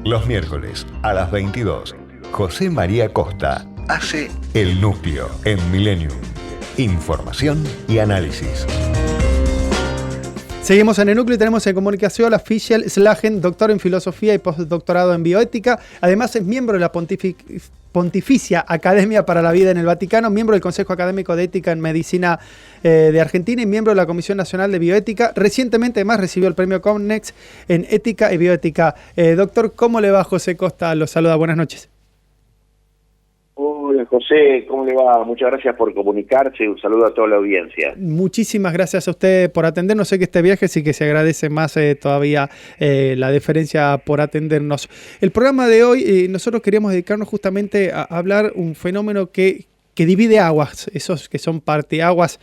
Los miércoles a las 22, José María Costa hace El Núcleo en Millennium. Información y análisis. Seguimos en El Núcleo y tenemos en comunicación a Fischel Slagen, doctor en filosofía y postdoctorado en bioética. Además es miembro de la Pontificia Academia para la Vida en el Vaticano, miembro del Consejo Académico de Ética en Medicina de Argentina y miembro de la Comisión Nacional de Bioética. Recientemente además recibió el premio Comnex en Ética y Bioética. Doctor, ¿cómo le va? José Costa los saluda. Buenas noches. Hola José, ¿cómo le va? Muchas gracias por comunicarse y un saludo a toda la audiencia. Muchísimas gracias a usted por atendernos. Sé que este viaje sí que se agradece más todavía la deferencia por atendernos. El programa de hoy nosotros queríamos dedicarnos justamente a hablar un fenómeno que divide aguas, esos que son parteaguas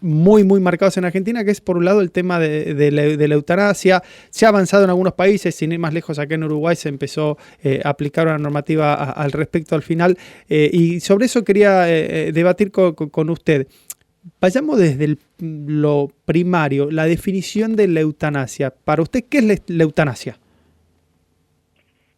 muy marcados en Argentina, que es por un lado el tema de la eutanasia. Se ha avanzado en algunos países, sin ir más lejos, acá en Uruguay se empezó a aplicar una normativa al respecto al final, y sobre eso quería debatir con usted. Vayamos desde lo primario, la definición de la eutanasia. Para usted, ¿qué es la eutanasia?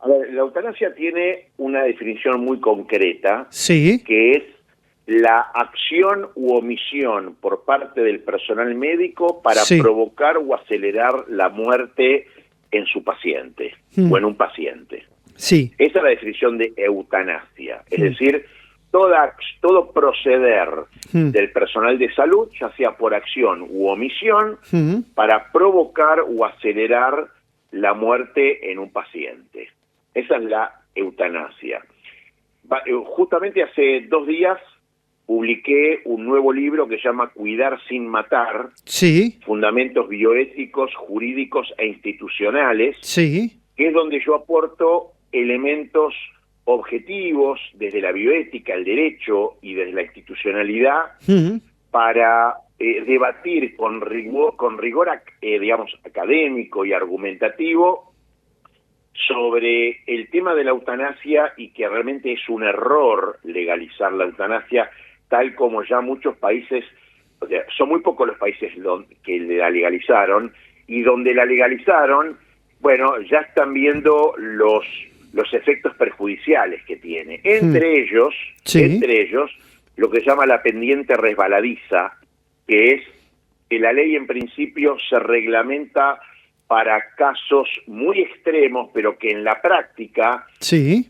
A ver, la eutanasia tiene una definición muy concreta, sí, que es la acción u omisión por parte del personal médico para provocar o acelerar la muerte en su paciente o en un paciente. Sí. Esa es la definición de eutanasia, es decir, todo proceder del personal de salud, ya sea por acción u omisión, para provocar o acelerar la muerte en un paciente. Esa es la eutanasia. Justamente hace 2 días publiqué un nuevo libro que se llama Cuidar sin matar, fundamentos bioéticos, jurídicos e institucionales, que es donde yo aporto elementos objetivos desde la bioética, el derecho y desde la institucionalidad para debatir con rigor digamos, académico y argumentativo sobre el tema de la eutanasia, y que realmente es un error legalizar la eutanasia, tal como ya muchos países, o sea, son muy pocos los países que la legalizaron, y donde la legalizaron, bueno, ya están viendo los efectos perjudiciales que tiene. Entre ellos, lo que se llama la pendiente resbaladiza, que es que la ley en principio se reglamenta para casos muy extremos, pero que en la práctica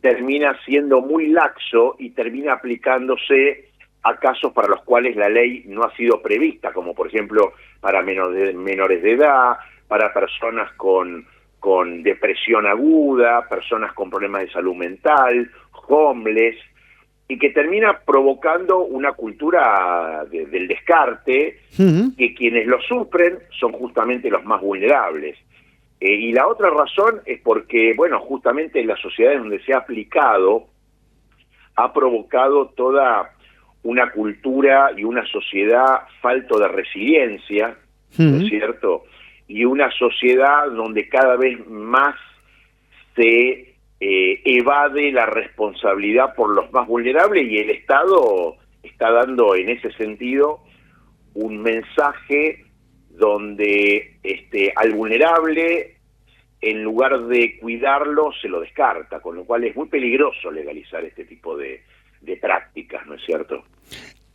termina siendo muy laxo y termina aplicándose a casos para los cuales la ley no ha sido prevista, como por ejemplo para menores de edad, para personas con depresión aguda, personas con problemas de salud mental, homeless, y que termina provocando una cultura del descarte, que quienes lo sufren son justamente los más vulnerables. Y la otra razón es porque, bueno, justamente en las sociedades donde se ha aplicado, ha provocado toda una cultura y una sociedad falto de resiliencia, ¿no es cierto? Y una sociedad donde cada vez más se evade la responsabilidad por los más vulnerables, y el Estado está dando en ese sentido un mensaje donde al vulnerable, en lugar de cuidarlo, se lo descarta, con lo cual es muy peligroso legalizar este tipo de prácticas, ¿no es cierto?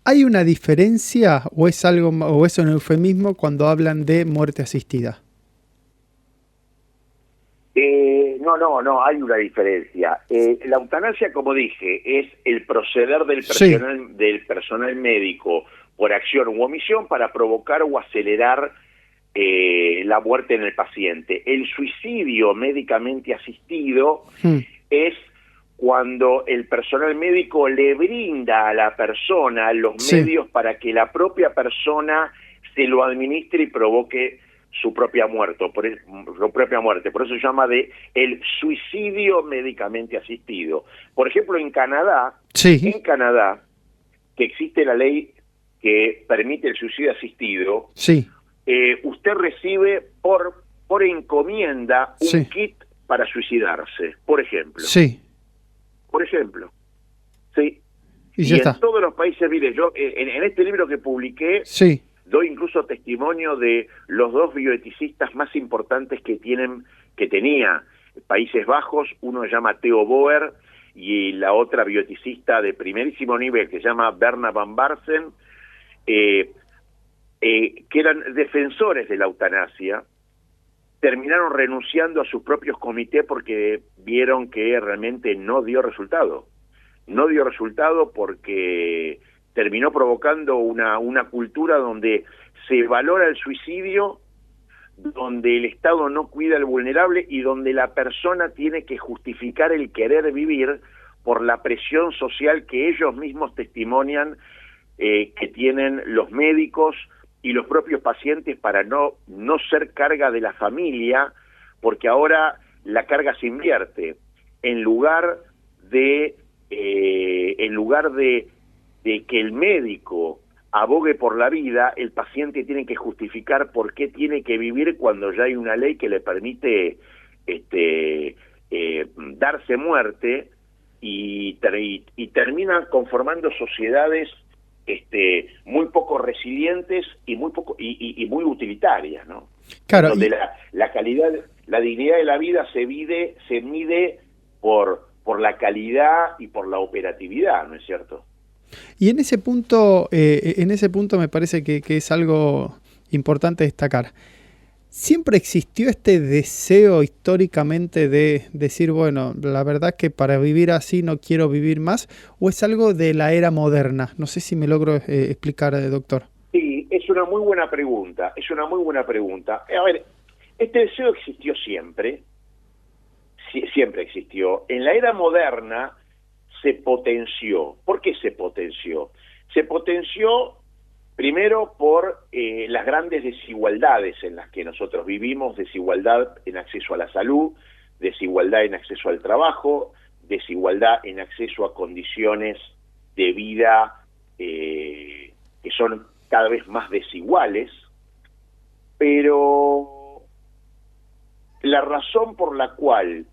¿Hay una diferencia o es un eufemismo cuando hablan de muerte asistida? No, hay una diferencia. La eutanasia, como dije, es el proceder del personal médico por acción u omisión para provocar o acelerar la muerte en el paciente. El suicidio médicamente asistido es cuando el personal médico le brinda a la persona los medios para que la propia persona se lo administre y provoque su propia muerte. Por eso se llama el suicidio médicamente asistido. Por ejemplo, en Canadá, que existe la ley que permite el suicidio asistido, usted recibe por encomienda un kit para suicidarse, por ejemplo. Y en todos los países, mire, yo en este libro que publiqué, doy incluso testimonio de los 2 bioeticistas más importantes que tenía Países Bajos, uno se llama Theo Boer y la otra bioeticista de primerísimo nivel que se llama Berna van Barsen, que eran defensores de la eutanasia, terminaron renunciando a sus propios comités porque vieron que realmente no dio resultado. No dio resultado porque terminó provocando una cultura donde se valora el suicidio, donde el Estado no cuida al vulnerable y donde la persona tiene que justificar el querer vivir por la presión social que ellos mismos testimonian que tienen los médicos y los propios pacientes para no ser carga de la familia, porque ahora la carga se invierte. En lugar de que el médico abogue por la vida, el paciente tiene que justificar por qué tiene que vivir cuando ya hay una ley que le permite darse muerte, y terminan conformando sociedades muy poco resilientes y muy utilitarias, ¿no? Claro, donde la calidad, la dignidad de la vida se mide por la calidad y por la operatividad, ¿no es cierto? Y en ese punto me parece que es algo importante destacar. ¿Siempre existió este deseo históricamente de decir, bueno, la verdad es que para vivir así no quiero vivir más? ¿O es algo de la era moderna? No sé si me logro explicar, doctor. Sí, es una muy buena pregunta, A ver, este deseo existió siempre, siempre existió. En la era moderna se potenció. ¿Por qué se potenció? Se potenció primero por las grandes desigualdades en las que nosotros vivimos, desigualdad en acceso a la salud, desigualdad en acceso al trabajo, desigualdad en acceso a condiciones de vida que son cada vez más desiguales, pero la razón por la cual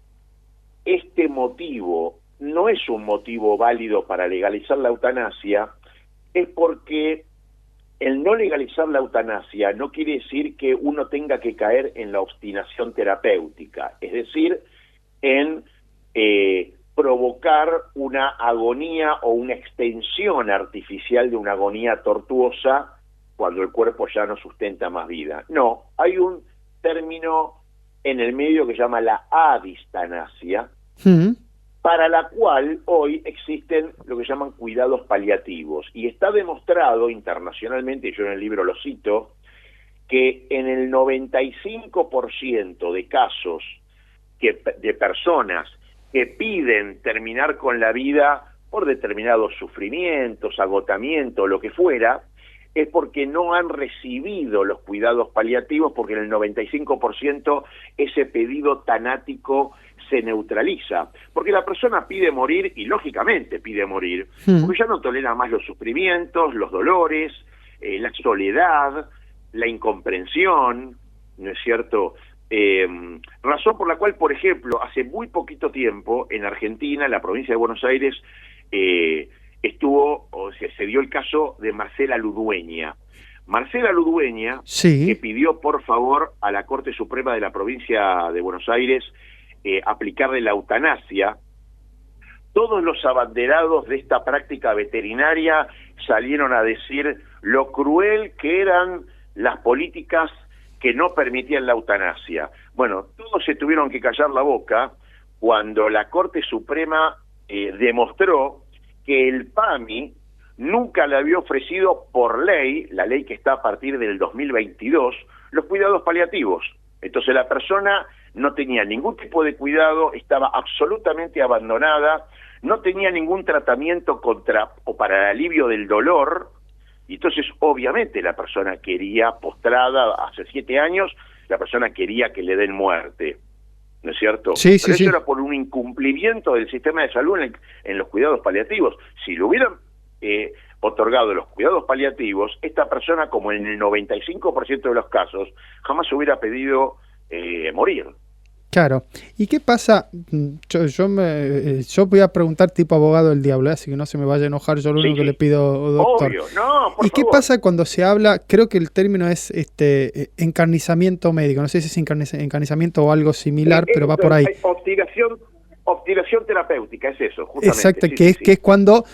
este motivo no es un motivo válido para legalizar la eutanasia es porque el no legalizar la eutanasia no quiere decir que uno tenga que caer en la obstinación terapéutica, es decir, en provocar una agonía o una extensión artificial de una agonía tortuosa cuando el cuerpo ya no sustenta más vida. No, hay un término en el medio que se llama la adistanasia, para la cual hoy existen lo que llaman cuidados paliativos. Y está demostrado internacionalmente, yo en el libro lo cito, que en el 95% de casos de personas que piden terminar con la vida por determinados sufrimientos, agotamiento, lo que fuera, es porque no han recibido los cuidados paliativos, porque en el 95% ese pedido tanático se neutraliza, porque la persona pide morir y lógicamente pide morir, porque ya no tolera más los sufrimientos, los dolores, la soledad, la incomprensión, ¿no es cierto? Razón por la cual, por ejemplo, hace muy poquito tiempo en Argentina, en la provincia de Buenos Aires, se dio el caso de Marcela Ludueña. Marcela Ludueña, sí, que pidió por favor a la Corte Suprema de la provincia de Buenos Aires aplicarle la eutanasia. Todos los abanderados de esta práctica veterinaria salieron a decir lo cruel que eran las políticas que no permitían la eutanasia. Bueno, todos se tuvieron que callar la boca cuando la Corte Suprema demostró que el PAMI nunca le había ofrecido por ley, la ley que está a partir del 2022, los cuidados paliativos. Entonces la persona no tenía ningún tipo de cuidado, estaba absolutamente abandonada, no tenía ningún tratamiento para el alivio del dolor, y entonces obviamente la persona quería, postrada hace 7 años, la persona quería que le den muerte, ¿no es cierto? Sí, Pero sí, eso era por un incumplimiento del sistema de salud en los cuidados paliativos. Si le hubieran otorgado los cuidados paliativos, esta persona, como en el 95% de los casos, jamás hubiera pedido morir. Claro. ¿Y qué pasa? Yo voy a preguntar tipo abogado del diablo, así que no se me vaya a enojar, yo lo único que le pido, doctor. Obvio, no, por ¿Y qué favor. pasa cuando se habla, creo que el término es encarnizamiento médico, no sé si es encarnizamiento o algo similar, pero va por ahí. Obstinación terapéutica, es eso, justamente. Exacto, que es cuando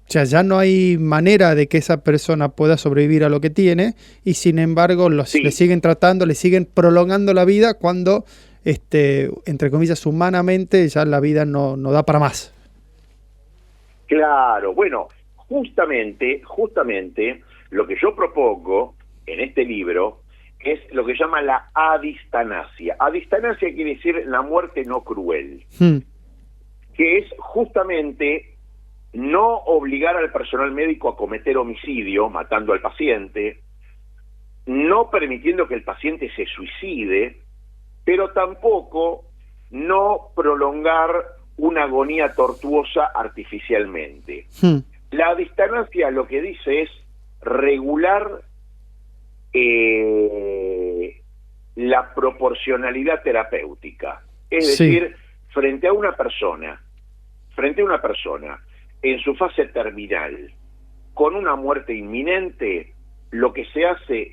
ya no hay manera de que esa persona pueda sobrevivir a lo que tiene y sin embargo le siguen tratando, le siguen prolongando la vida cuando, entre comillas, humanamente ya la vida no da para más. Claro, bueno, justamente lo que yo propongo en este libro es lo que llama la adistanasia. Adistanasia quiere decir la muerte no cruel, que es justamente no obligar al personal médico a cometer homicidio, matando al paciente, no permitiendo que el paciente se suicide, pero tampoco no prolongar una agonía tortuosa artificialmente. La adistanasia lo que dice es regular la proporcionalidad terapéutica. Es decir, frente a una persona en su fase terminal, con una muerte inminente, lo que se hace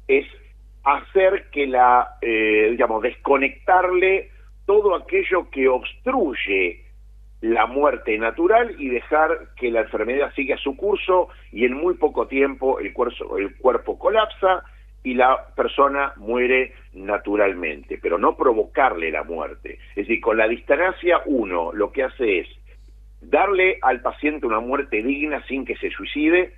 es hacer que desconectarle todo aquello que obstruye la muerte natural y dejar que la enfermedad siga su curso y en muy poco tiempo el cuerpo colapsa y la persona muere naturalmente, pero no provocarle la muerte. Es decir, con la adistanasia uno lo que hace es darle al paciente una muerte digna sin que se suicide,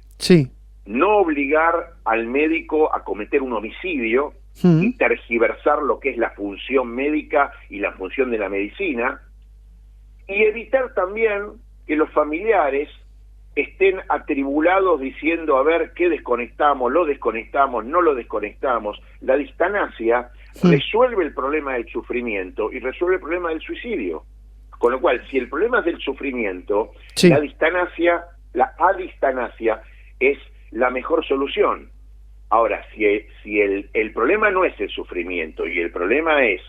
no obligar al médico a cometer un homicidio y tergiversar lo que es la función médica y la función de la medicina, y evitar también que los familiares estén atribulados diciendo, a ver, ¿qué desconectamos? ¿Lo desconectamos? ¿No lo desconectamos? La adistanasia resuelve el problema del sufrimiento y resuelve el problema del suicidio. Con lo cual, si el problema es del sufrimiento, la adistanasia es la mejor solución. Ahora, si el problema no es el sufrimiento y el problema es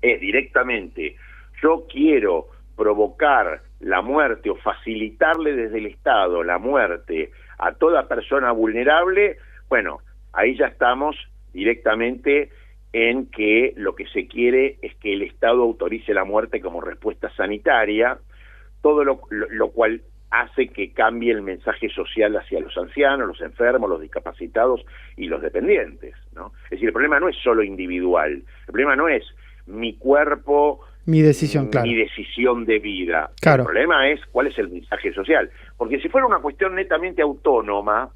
directamente, yo quiero provocar la muerte o facilitarle desde el Estado la muerte a toda persona vulnerable, bueno, ahí ya estamos directamente en que lo que se quiere es que el Estado autorice la muerte como respuesta sanitaria, todo lo cual hace que cambie el mensaje social hacia los ancianos, los enfermos, los discapacitados y los dependientes, ¿no? Es decir, el problema no es solo individual, el problema no es mi cuerpo, mi decisión de vida. El problema es cuál es el mensaje social. Porque si fuera una cuestión netamente autónoma,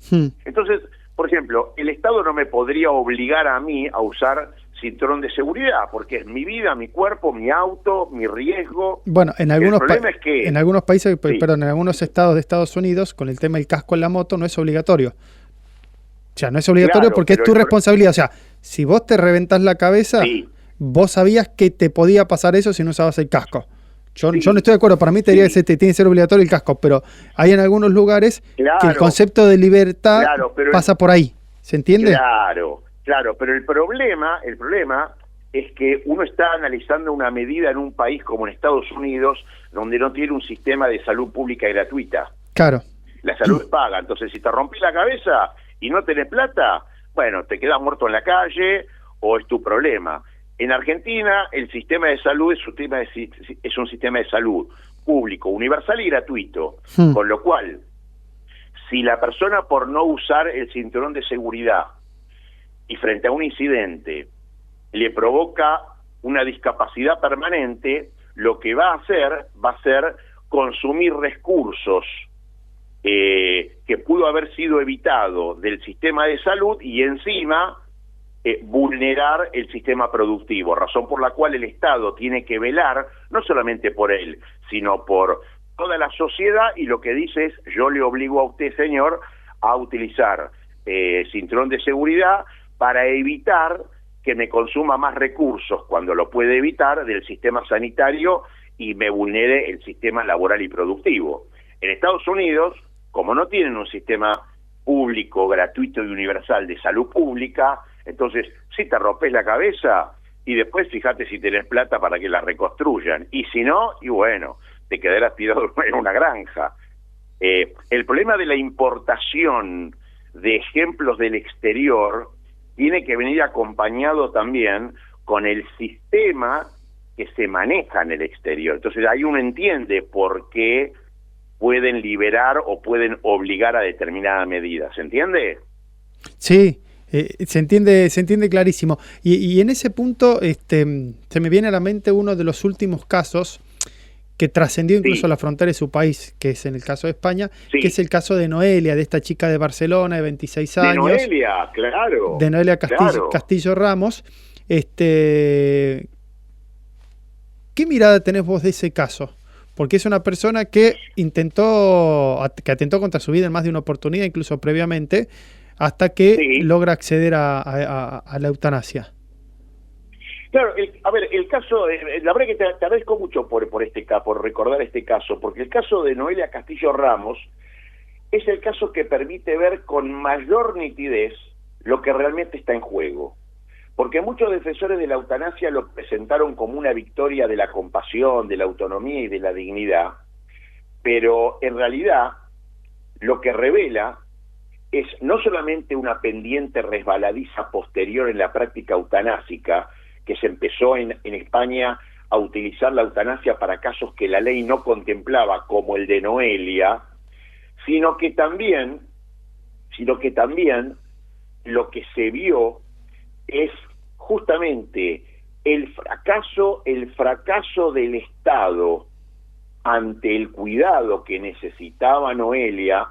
entonces, por ejemplo, el Estado no me podría obligar a mí a usar cinturón de seguridad, porque es mi vida, mi cuerpo, mi auto, mi riesgo. Bueno, en algunos países, perdón, en algunos estados de Estados Unidos, con el tema del casco en la moto, no es obligatorio. O sea, no es obligatorio porque es tu responsabilidad. O sea, si vos te reventás la cabeza, vos sabías que te podía pasar eso si no usabas el casco. Yo no estoy de acuerdo, para mí tiene que ser obligatorio el casco, pero hay en algunos lugares que el concepto de libertad pasa por ahí. ¿Se entiende? Claro, pero el problema es que uno está analizando una medida en un país como en Estados Unidos, donde no tiene un sistema de salud pública gratuita. Claro. La salud es paga, entonces si te rompes la cabeza y no tenés plata, bueno, te quedas muerto en la calle o es tu problema. En Argentina el sistema de salud es un sistema de salud público, universal y gratuito, con lo cual, si la persona por no usar el cinturón de seguridad y frente a un incidente le provoca una discapacidad permanente, lo que va a ser consumir recursos que pudo haber sido evitado del sistema de salud y encima vulnerar el sistema productivo, razón por la cual el Estado tiene que velar no solamente por él, sino por toda la sociedad, y lo que dice es, yo le obligo a usted, señor, a utilizar cinturón de seguridad para evitar que me consuma más recursos cuando lo puede evitar del sistema sanitario y me vulnere el sistema laboral y productivo. En Estados Unidos, como no tienen un sistema público, gratuito y universal de salud pública, entonces si te rompes la cabeza y después fíjate si tenés plata para que la reconstruyan. Y si no, y bueno, te quedarás tirado en una granja. El problema de la importación de ejemplos del exterior tiene que venir acompañado también con el sistema que se maneja en el exterior. Entonces ahí uno entiende por qué pueden liberar o pueden obligar a determinada medida. ¿Se entiende? Sí, se entiende clarísimo. Y en ese punto se me viene a la mente uno de los últimos casos que trascendió incluso la frontera de su país, que es en el caso de España, que es el caso de Noelia, de esta chica de Barcelona de 26 años. De Noelia, claro. De Noelia Castillo Ramos. ¿Qué mirada tenés vos de ese caso? Porque es una persona que atentó contra su vida en más de una oportunidad, incluso previamente, hasta que logra acceder a la eutanasia. Claro, el caso, la verdad que te agradezco mucho por recordar este caso, porque el caso de Noelia Castillo Ramos es el caso que permite ver con mayor nitidez lo que realmente está en juego. Porque muchos defensores de la eutanasia lo presentaron como una victoria de la compasión, de la autonomía y de la dignidad, pero en realidad lo que revela es no solamente una pendiente resbaladiza posterior en la práctica eutanásica, que se empezó en España a utilizar la eutanasia para casos que la ley no contemplaba, como el de Noelia, sino que también lo que se vio es justamente el fracaso del Estado ante el cuidado que necesitaba Noelia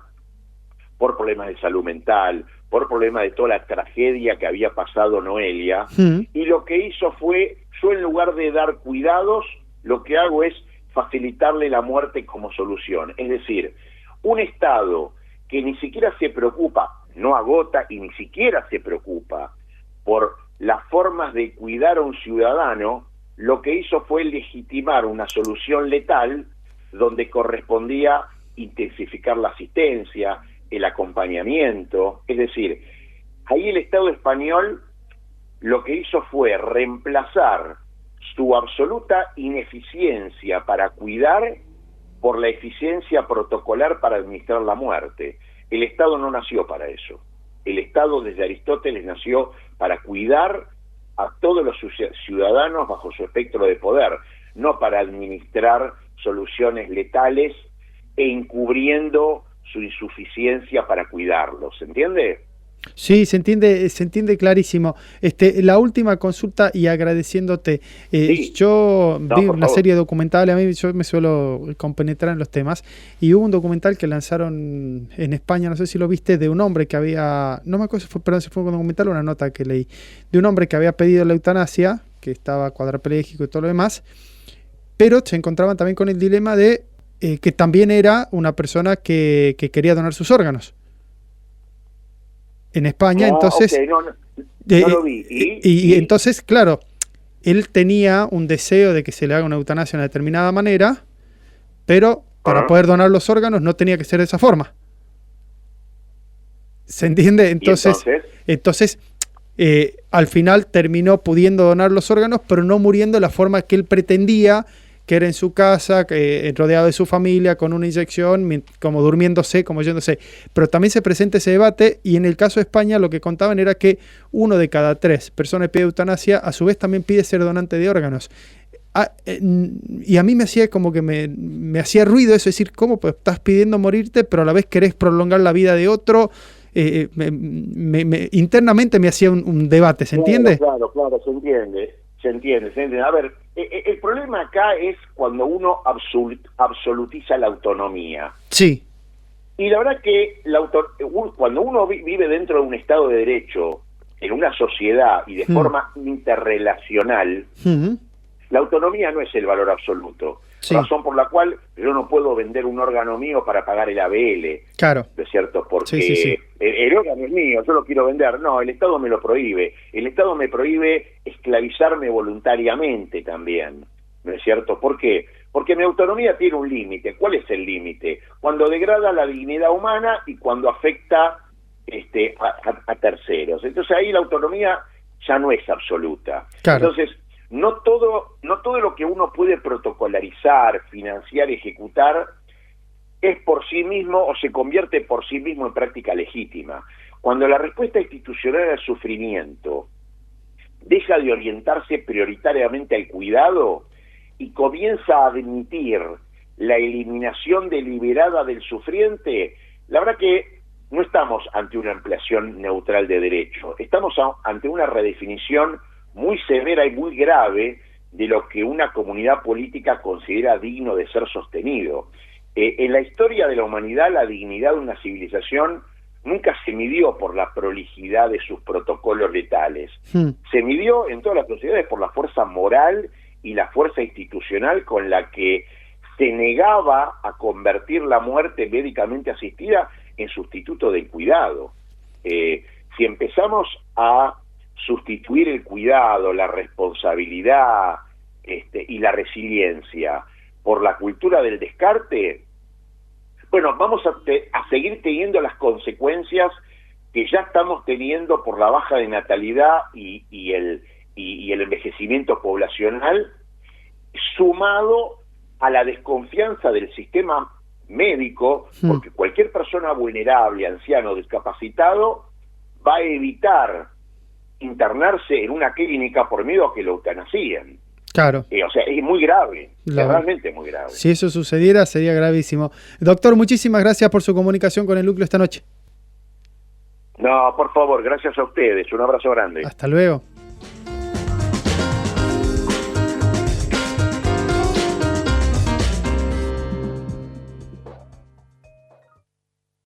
por problemas de salud mental, por problemas de toda la tragedia que había pasado Noelia, y lo que hizo fue, yo en lugar de dar cuidados, lo que hago es facilitarle la muerte como solución. Es decir, un Estado que ni siquiera se preocupa, no agota y ni siquiera se preocupa por las formas de cuidar a un ciudadano, lo que hizo fue legitimar una solución letal donde correspondía intensificar la asistencia, el acompañamiento. Es decir, ahí el Estado español lo que hizo fue reemplazar su absoluta ineficiencia para cuidar por la eficiencia protocolar para administrar la muerte. El Estado no nació para eso. El Estado desde Aristóteles nació para cuidar a todos los ciudadanos bajo su espectro de poder, no para administrar soluciones letales e encubriendo su insuficiencia para cuidarlos. ¿Se entiende? Sí, se entiende clarísimo. La última consulta y agradeciéndote. Yo vi una serie documental, a mí yo me suelo compenetrar en los temas, y hubo un documental que lanzaron en España, no sé si lo viste, de un hombre que había, no me acuerdo si fue un documental o una nota que leí, de un hombre que había pedido la eutanasia, que estaba cuadrapléjico y todo lo demás, pero se encontraban también con el dilema de que también era una persona que quería donar sus órganos. En España, entonces... Okay, no lo vi. Y entonces, claro, él tenía un deseo de que se le haga una eutanasia de una determinada manera, pero para poder donar los órganos no tenía que ser de esa forma. ¿Se entiende? Entonces al final terminó pudiendo donar los órganos, pero no muriendo de la forma que él pretendía, que era en su casa, rodeado de su familia, con una inyección, como durmiéndose, como yéndose. Pero también se presenta ese debate, y en el caso de España lo que contaban era que 1 de cada 3 personas que pide eutanasia, a su vez también pide ser donante de órganos. Y a mí me hacía como que me hacía ruido eso, es decir, ¿cómo pues estás pidiendo morirte, pero a la vez querés prolongar la vida de otro? Internamente me hacía un debate, ¿se entiende? Claro, se entiende. A ver, el problema acá es cuando uno absolutiza la autonomía. Sí. Y la verdad que cuando uno vive dentro de un Estado de Derecho, en una sociedad y de forma interrelacional, la autonomía no es el valor absoluto. Sí. Razón por la cual yo no puedo vender un órgano mío para pagar el ABL. Claro. ¿No es cierto? Porque el órgano es mío, yo lo quiero vender. No, el Estado me lo prohíbe. El Estado me prohíbe esclavizarme voluntariamente también. ¿No es cierto? ¿Por qué? Porque mi autonomía tiene un límite. ¿Cuál es el límite? Cuando degrada la dignidad humana y cuando afecta a terceros. Entonces ahí la autonomía ya no es absoluta. Claro. Entonces, no todo lo que uno puede protocolarizar, financiar, ejecutar, es por sí mismo o se convierte por sí mismo en práctica legítima. Cuando la respuesta institucional al sufrimiento deja de orientarse prioritariamente al cuidado y comienza a admitir la eliminación deliberada del sufriente, la verdad que no estamos ante una ampliación neutral de derecho, estamos ante una redefinición muy severa y muy grave de lo que una comunidad política considera digno de ser sostenido. En la historia de la humanidad, la dignidad de una civilización nunca se midió por la prolijidad de sus protocolos letales. Se midió en todas las sociedades por la fuerza moral y la fuerza institucional con la que se negaba a convertir la muerte médicamente asistida en sustituto del cuidado. Si empezamos a sustituir el cuidado, la responsabilidad y la resiliencia por la cultura del descarte, bueno, vamos a seguir teniendo las consecuencias que ya estamos teniendo por la baja de natalidad y el envejecimiento poblacional, sumado a la desconfianza del sistema médico, porque cualquier persona vulnerable, anciano o discapacitado va a evitar internarse en una clínica por miedo a que lo eutanasíen. Claro. O sea, es muy grave, es realmente muy grave. Si eso sucediera, sería gravísimo. Doctor, muchísimas gracias por su comunicación con el núcleo esta noche. No, por favor, gracias a ustedes. Un abrazo grande. Hasta luego.